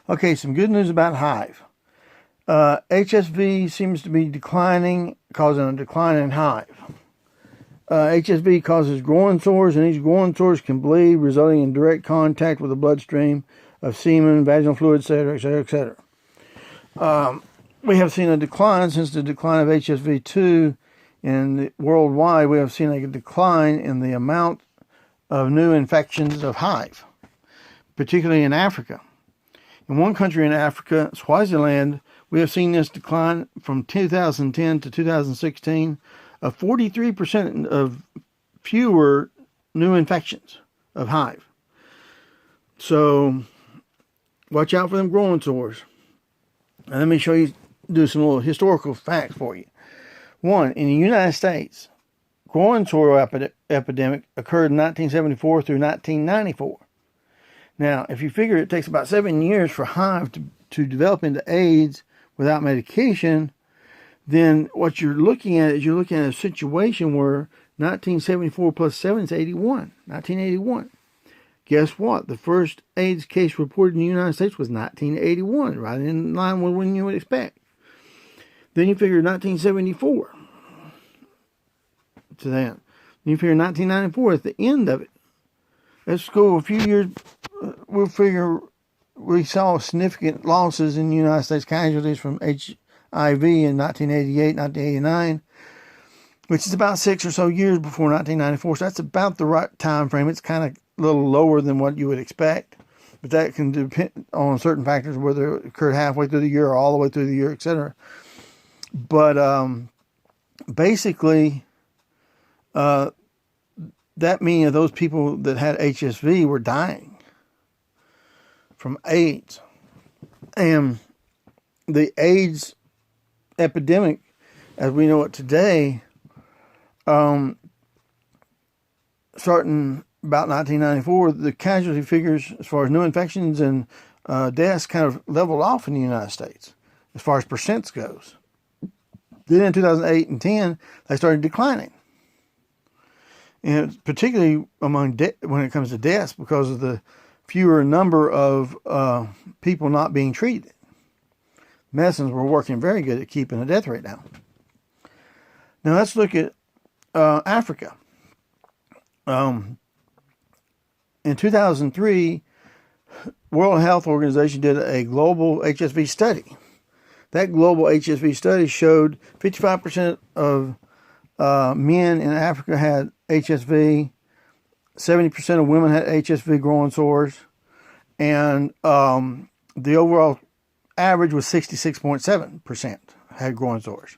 Okay, some good news about hive. HSV seems to be declining, causing a decline in hive. HSV causes growing sores, and these growing sores can bleed, resulting in direct contact with the bloodstream of semen, vaginal fluid, etc., etc., etc. We have seen a decline since the decline of HSV2, and worldwide we have seen a decline in the amount of new infections of hive, particularly in Africa. In one country in Africa, Swaziland, we have seen this decline from 2010 to 2016 of 43% of fewer new infections of hive. So watch out for them growing sores. And let me do some little historical facts for you. One, in the United States, growing sore epidemic occurred in 1974 through 1994. Now, if you figure it takes about 7 years for hive to develop into AIDS without medication, then what you're looking at is a situation where 1974 plus 7 is 81, 1981. Guess what? The first AIDS case reported in the United States was 1981, right in line with when you would expect. Then you figure 1974 to that. Then you figure 1994 at the end of it. Let's go a few years. We'll figure we saw significant losses in the United States, casualties from HIV in 1988, 1989, which is about 6 or so years before 1994. So that's about the right time frame. It's kind of a little lower than what you would expect, but that can depend on certain factors, whether it occurred halfway through the year or all the way through the year, etc. But basically, that many of those people that had HSV were dying from AIDS. And the AIDS epidemic, as we know it today, starting about 1994, the casualty figures as far as new infections and deaths kind of leveled off in the United States as far as percents goes. Then in 2008 and 10, they started declining. And particularly when it comes to deaths, because of the fewer number of people not being treated. Medicines were working very good at keeping the death rate down. Now let's look at Africa. In 2003, World Health Organization did a global HSV study. That global HSV study showed 55% of men in Africa had HSV, 70% of women had HSV growing sores, and the overall average was 66.7% had growing sores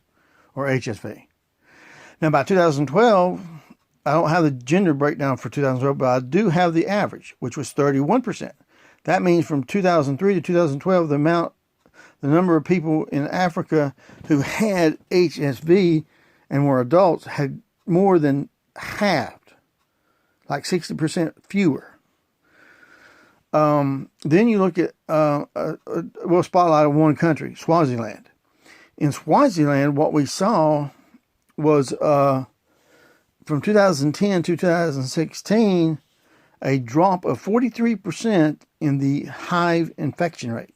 or HSV. Now by 2012, I don't have the gender breakdown for 2012, but I do have the average, which was 31%. That means from 2003 to 2012, the number of people in Africa who had HSV and were adults had more than halved, like 60% fewer. Then you look at, we'll spotlight on one country, Swaziland. In Swaziland, what we saw was from 2010 to 2016, a drop of 43% in the hive infection rate.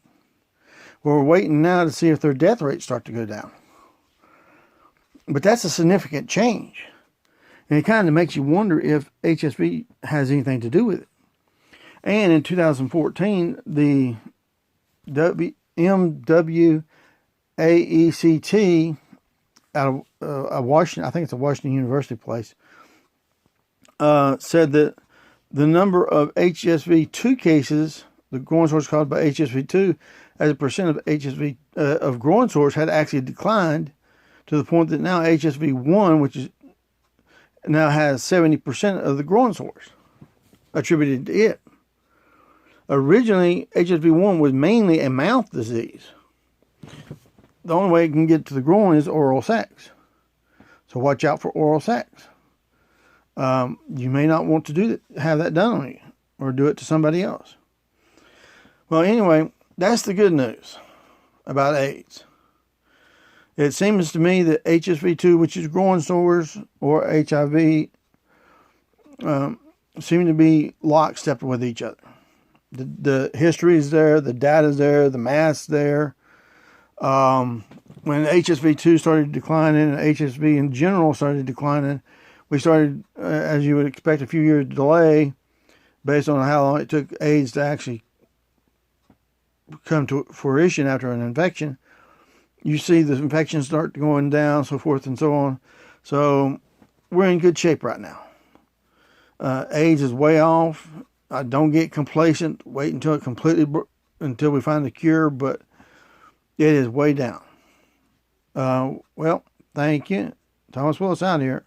We're waiting now to see if their death rates start to go down. But that's a significant change. And it kind of makes you wonder if HSV has anything to do with it. And in 2014, the MWAECT out of Washington, I think it's a Washington University place, said that the number of HSV2 cases, the growing sores caused by HSV2, as a percent of HSV of growing sores had actually declined to the point that now HSV1, which is now has 70% of the growing sores attributed to it. Originally, HSV1 was mainly a mouth disease. The only way it can get to the groin is oral sex. So watch out for oral sex. You may not want to have that done on you or do it to somebody else. Well, anyway, that's the good news about AIDS. It seems to me that HSV2, which is growing sores, or HIV, seem to be lockstep with each other. The history is there, the data is there, the math's there. When HSV2 started declining and HSV in general started declining, we started, as you would expect, a few years delay based on how long it took AIDS to actually come to fruition after an infection. You see the infections start going down, so forth and so on. So we're in good shape right now. AIDS is way off. I don't get complacent. Wait until it until we find the cure, but it is way down. Well, thank you. Thomas Willis out here.